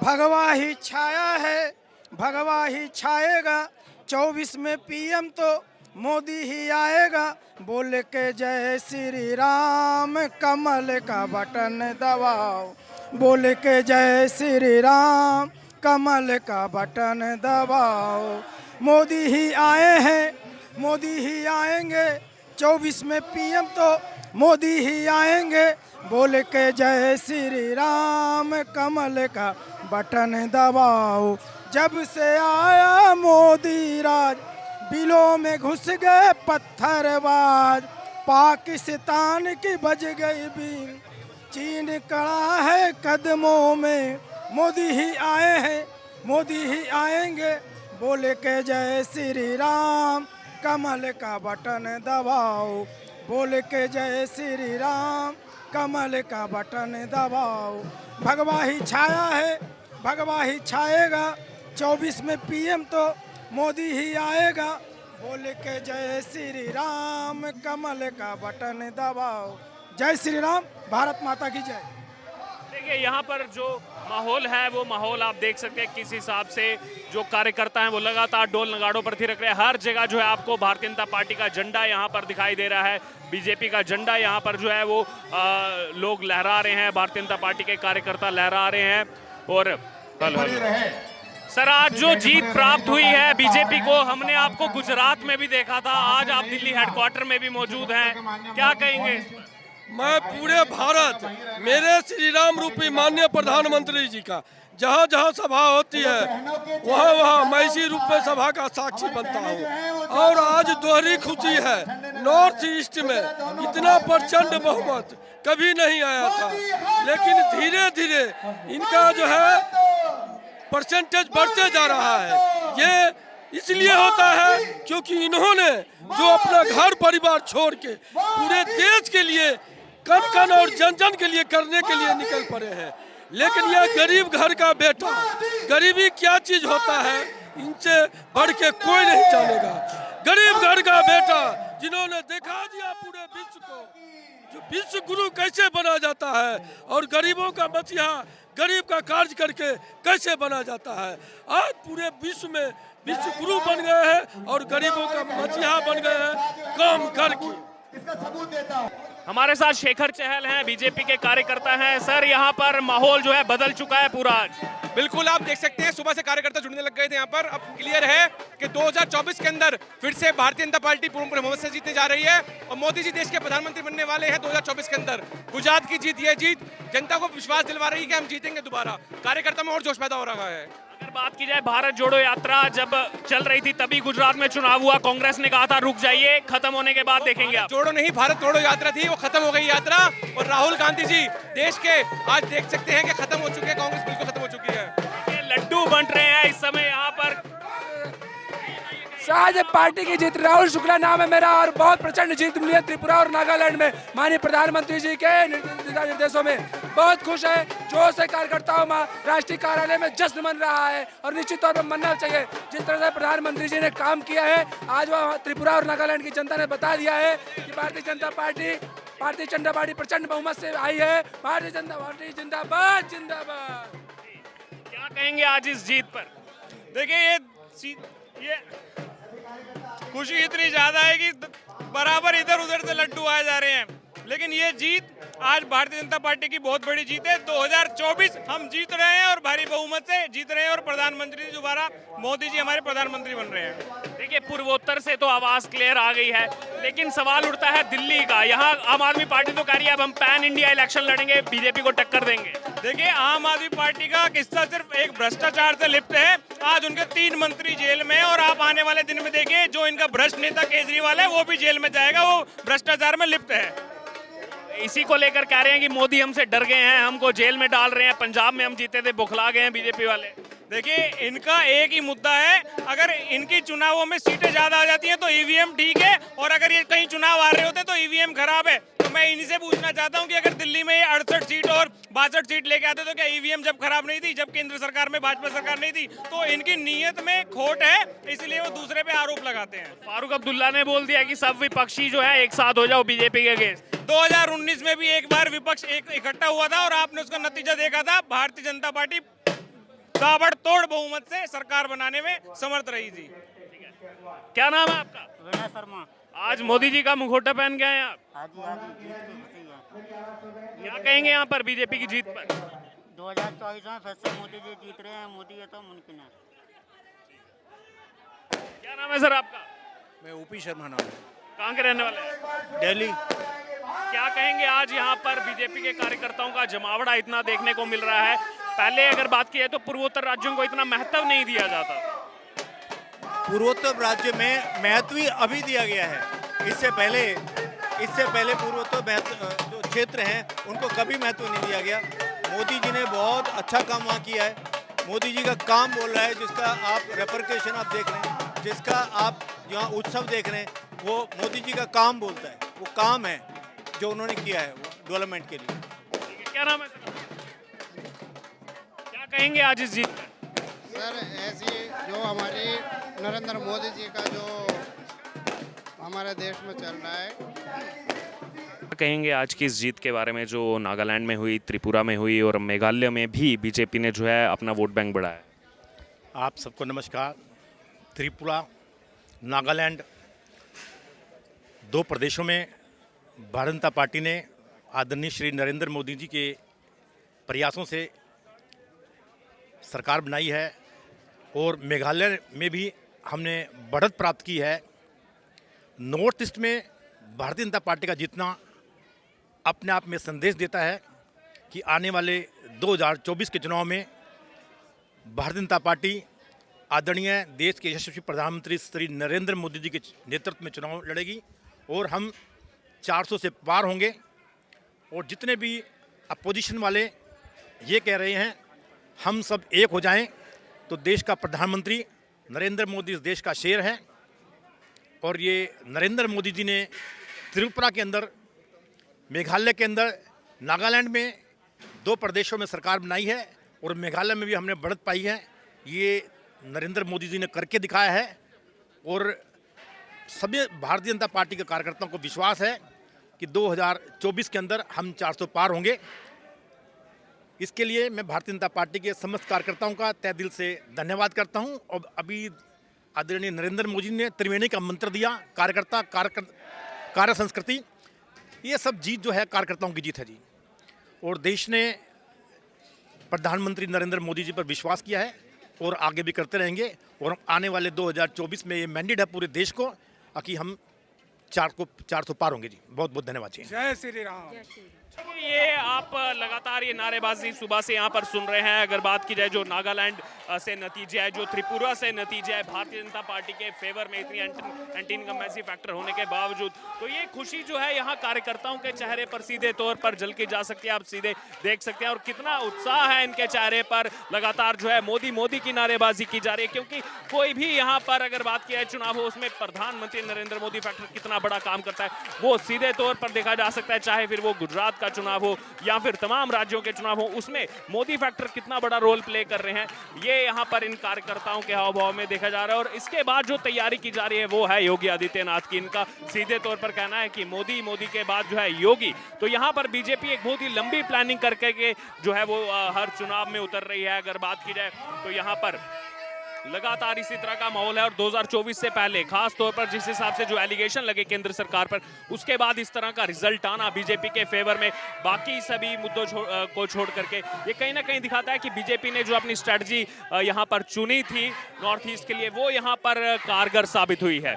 भगवा ही छाया है, भगवा ही छाएगा, 24 में पीएम तो मोदी ही आएगा। बोल के जय श्री राम, कमल का बटन दबाओ। बोल के जय श्री राम, कमल का बटन दबाओ। मोदी ही आए हैं, मोदी ही आएंगे, 24 में पीएम तो मोदी ही आएंगे। बोल के जय श्री राम, कमल का बटन दबाओ। जब से आया मोदी राज, बिलों में घुस गए पत्थरबाज। पाकिस्तान की बज गई बीन, चीन कड़ा है कदमों में। मोदी ही आए हैं, मोदी ही आएंगे। बोले के जय श्री राम, कमल का बटन दबाओ। बोले के जय श्री राम, कमल का बटन दबाओ। भगवा ही छाया है, भगवा ही छाएगा, 24 में पीएम तो मोदी ही आएगा। बोले के जय श्री राम, कमल का बटन दबाओ। जय श्री राम, भारत माता की जय। देखिए यहाँ पर जो माहौल है वो माहौल आप देख सकते हैं किस हिसाब से जो कार्यकर्ता हैं वो लगातार ढोल नगाड़ों पर थिरक रहे हैं। हर जगह जो है आपको भारतीय जनता पार्टी का झंडा यहाँ पर दिखाई दे रहा है, बीजेपी का झंडा यहाँ पर जो है वो लोग लहरा रहे हैं, भारतीय जनता पार्टी के कार्यकर्ता लहरा रहे हैं। और सर आज जो जीत प्राप्त हुई है बीजेपी को, हमने आपको गुजरात में भी देखा था, आज आप दिल्ली हेडक्वार्टर में भी मौजूद हैं, क्या कहेंगे? मैं पूरे भारत मेरे श्री राम रूपी माननीय प्रधानमंत्री जी का जहाँ जहाँ सभा होती है वहाँ वहाँ मैं इसी रूप में सभा का साक्षी बनता हूँ। और आज दोहरी खुशी है, नॉर्थ ईस्ट में इतना प्रचंड बहुमत कभी नहीं आया था, लेकिन धीरे धीरे इनका जो है परसेंटेज बढ़ते जा रहा है। ये इसलिए होता है क्योंकि इन्होंने जो अपना घर परिवार छोड़ के पूरे देश के लिए कण कण और जन जन के लिए करने के लिए निकल पड़े हैं। लेकिन यह गरीब घर का बेटा, गरीबी क्या चीज होता है इनसे बढ़ के कोई नहीं जानेगा। गरीब घर का बेटा जिन्होंने दिखा दिया पूरे विश्व को जो विश्व गुरु कैसे बना जाता है और गरीबों का मसीहा, गरीब का कार्य करके कैसे बना जाता है। आज पूरे विश्व में विश्व गुरु बन गए हैं और गरीबों का मसीहा बन गए हैं काम करके। इसका सबूत देता हूं। हमारे साथ शेखर चहल हैं, बीजेपी के कार्यकर्ता हैं। सर यहाँ पर माहौल जो है बदल चुका है पूरा। बिल्कुल आप देख सकते हैं सुबह से कार्यकर्ता जुड़ने लग गए थे यहाँ पर। अब क्लियर है कि 2024 के अंदर फिर से भारतीय जनता पार्टी पूर्ण बहुमत से जीतने जा रही है और मोदी जी देश के प्रधानमंत्री बनने वाले हैं 2024 के अंदर। गुजरात की जीत, ये जीत जनता को विश्वास दिलवा रही है कि हम जीतेंगे दोबारा। कार्यकर्ता में और जोश पैदा हो रहा है। अगर बात की जाए भारत जोड़ो यात्रा जब चल रही थी तभी गुजरात में चुनाव हुआ, कांग्रेस ने कहा था रुक जाइए, खत्म होने के बाद देखेंगे आप। जोड़ो नहीं, भारत तोड़ो यात्रा थी, वो खत्म हो गई यात्रा। और राहुल गांधी जी देश के आज देख सकते हैं कि खत्म हो चुके हैं, कांग्रेस बिल्कुल खत्म हो चुकी है। लड्डू बंट रहे हैं इस समय यहाँ पर। आज पार्टी की जीत, राहुल शुक्ला नाम है मेरा और बहुत प्रचंड जीत मिली है त्रिपुरा और नागालैंड में माननीय प्रधानमंत्री जी के निर्देशों में। बहुत खुश है, जोर से कार्यकर्ताओं में राष्ट्रीय कार्यालय में जश्न मन रहा है और निश्चित तौर पर मनना चाहिए। जिस तरह से प्रधानमंत्री जी ने काम किया है आज वह त्रिपुरा और नागालैंड की जनता ने बता दिया है कि भारतीय जनता पार्टी प्रचंड बहुमत से आई है। भारतीय जनता पार्टी जिंदाबाद जिंदाबाद। क्या कहेंगे आज इस जीत पर? देखिए ये खुशी इतनी ज्यादा है कि बराबर इधर उधर से लड्डू आए जा रहे हैं, लेकिन ये जीत आज भारतीय जनता पार्टी की बहुत बड़ी जीत है। 2024 हम जीत रहे हैं और भारी बहुमत से जीत रहे हैं और प्रधानमंत्री दोबारा मोदी जी हमारे प्रधानमंत्री बन रहे हैं। देखिए पूर्वोत्तर से तो आवाज क्लियर आ गई है, लेकिन सवाल उठता है दिल्ली का। यहाँ आम आदमी पार्टी तो कह रही है अब हम पैन इंडिया इलेक्शन लड़ेंगे, बीजेपी को टक्कर देंगे। देखिए आम आदमी पार्टी का किस्सा सिर्फ एक भ्रष्टाचार से लिप्त है। आज उनके 3 मंत्री जेल में और आप आने वाले दिन में देखिए जो इनका भ्रष्ट नेता केजरीवाल है वो भी जेल में जाएगा, वो भ्रष्टाचार में लिप्त है। इसी को लेकर कह रहे हैं कि मोदी हमसे डर गए हैं, हमको जेल में डाल रहे हैं। पंजाब में हम जीते थे, बुखला गए हैं बीजेपी वाले। देखिए इनका एक ही मुद्दा है, अगर इनकी चुनावों में सीटें ज्यादा आ जाती हैं तो ईवीएम ठीक है, और अगर ये कहीं चुनाव आ रहे होते तो ईवीएम खराब है। तो मैं इन्हीं से पूछना चाहता हूं कि अगर दिल्ली में 68 सीट और 62 सीट लेके आते तो क्या ईवीएम जब खराब नहीं थी, जब केंद्र सरकार में भाजपा सरकार नहीं थी? तो इनकी नीयत में खोट है, इसलिए वो दूसरे पे आरोप लगाते हैं। फारूक अब्दुल्ला ने बोल दिया कि सब विपक्षी जो है एक साथ हो जाओ बीजेपी के अगेंस्ट। 2019 में भी एक बार विपक्ष एक इकट्ठा हुआ था और आपने उसका नतीजा देखा था, भारतीय जनता पार्टी ताबड़तोड़ बहुमत से सरकार बनाने में समर्थ रही थी। क्या नाम है आपका? विनय शर्मा। आज मोदी जी का मुखौटा पहन के आए हैं आप, हाजी हाजी जीत की खुशी है। क्या कहेंगे यहाँ पर बीजेपी की जीत पर? 2024 में फिर से मोदी जी जीत रहे हैं, मोदी है तो मुमकिन है। क्या नाम है सर आपका? मैं ओपी शर्मा नाम है। कहाँ के रहने वाले हैं? दिल्ली। क्या कहेंगे आज यहाँ पर बीजेपी के कार्यकर्ताओं का जमावड़ा इतना देखने को मिल रहा है? पहले अगर बात की जाए तो पूर्वोत्तर राज्यों को इतना महत्व नहीं दिया जाता। पूर्वोत्तर राज्य में महत्व ही अभी दिया गया है। इससे पहले पूर्वोत्तर जो क्षेत्र हैं उनको कभी महत्व नहीं दिया गया। मोदी जी ने बहुत अच्छा काम वहाँ किया है। मोदी जी का काम बोल रहा है, जिसका आप रेपरकेशन आप देख रहे हैं, जिसका आप यहाँ उत्सव देख रहे हैं, वो मोदी जी का काम बोलता है। वो काम है जो उन्होंने किया है डेवलपमेंट के लिए। क्या नाम है सर? क्या कहेंगे आज इस जीत पर? सर ऐसी जो हमारे नरेंद्र मोदी जी का जो हमारे देश में चल रहा है। कहेंगे आज की इस जीत के बारे में जो नागालैंड में हुई, त्रिपुरा में हुई और मेघालय में भी बीजेपी ने जो है अपना वोट बैंक बढ़ाया? आप सबको नमस्कार। त्रिपुरा, नागालैंड, दो प्रदेशों में भारतीय जनता पार्टी ने आदरणीय श्री नरेंद्र मोदी जी के प्रयासों से सरकार बनाई है और मेघालय में भी हमने बढ़त प्राप्त की है। नॉर्थ ईस्ट में भारतीय जनता पार्टी का जीतना अपने आप में संदेश देता है कि आने वाले 2024 के चुनाव में भारतीय जनता पार्टी आदरणीय देश के यशस्वी प्रधानमंत्री श्री नरेंद्र मोदी जी के नेतृत्व में चुनाव लड़ेगी और हम 400 से पार होंगे। और जितने भी अपोजिशन वाले ये कह रहे हैं हम सब एक हो जाएं, तो देश का प्रधानमंत्री नरेंद्र मोदी इस देश का शेर है। और ये नरेंद्र मोदी जी ने त्रिपुरा के अंदर, मेघालय के अंदर, नागालैंड में दो प्रदेशों में सरकार बनाई है और मेघालय में भी हमने बढ़त पाई है। ये नरेंद्र मोदी जी ने करके दिखाया है और सभी भारतीय जनता पार्टी के कार्यकर्ताओं को विश्वास है कि 2024 के अंदर हम 400 पार होंगे। इसके लिए मैं भारतीय जनता पार्टी के समस्त कार्यकर्ताओं का तहे दिल से धन्यवाद करता हूं। और अभी आदरणीय नरेंद्र मोदी ने त्रिवेणी का मंत्र दिया, कार्यकर्ता कार्य संस्कृति, ये सब जीत जो है कार्यकर्ताओं की जीत है जी। और देश ने प्रधानमंत्री नरेंद्र मोदी जी पर विश्वास किया है और आगे भी करते रहेंगे। और आने वाले 2024 में ये मैंडेट है पूरे देश को कि हम 400 पार होंगे जी। बहुत बहुत धन्यवाद जी। जय श्री राम। ये आप लगातार ये नारेबाजी सुबह से यहाँ पर सुन रहे हैं। अगर बात की जाए जो नागालैंड से नतीजे है, जो त्रिपुरा से नतीजे है, भारतीय जनता पार्टी के फेवर में इतनी एंटी इनकम्बेंसी फैक्टर होने के बावजूद, तो ये खुशी जो है यहाँ कार्यकर्ताओं के चेहरे पर सीधे तौर पर झलकी जा सकती है। आप सीधे देख सकते हैं और कितना उत्साह है इनके चेहरे पर। लगातार जो है मोदी मोदी की नारेबाजी की जा रही है, क्योंकि कोई भी यहाँ पर अगर बात की जाए चुनाव हो, उसमें प्रधानमंत्री नरेंद्र मोदी फैक्टर कितना बड़ा काम करता है वो सीधे तौर पर देखा जा सकता है। चाहे फिर वो गुजरात का चुनाव हो या फिर तमाम राज्यों के चुनाव हो, उसमें मोदी फैक्टर कितना बड़ा रोल प्ले कर रहे हैं, ये यहाँ पर इन कार्यकर्ताओं के हाव भाव में देखा जा रहा है। और इसके बाद जो तैयारी की जा रही है वो है योगी आदित्यनाथ की। इनका सीधे तौर पर कहना है कि मोदी के बाद जो है योगी। तो यहाँ पर बीजेपी एक बहुत ही लंबी प्लानिंग करके के जो है वो हर चुनाव में उतर रही है। अगर बात की जाए तो यहाँ पर लगातार इसी तरह का माहौल है। और 2024 से पहले खास तौर पर जिस हिसाब से जो एलिगेशन लगे केंद्र सरकार पर, उसके बाद इस तरह का रिजल्ट आना बीजेपी के फेवर में, बाकी सभी मुद्दों को छोड़ करके, ये कहीं ना कहीं दिखाता है कि बीजेपी ने जो अपनी स्ट्रेटजी यहाँ पर चुनी थी नॉर्थ ईस्ट के लिए, वो यहाँ पर कारगर साबित हुई है।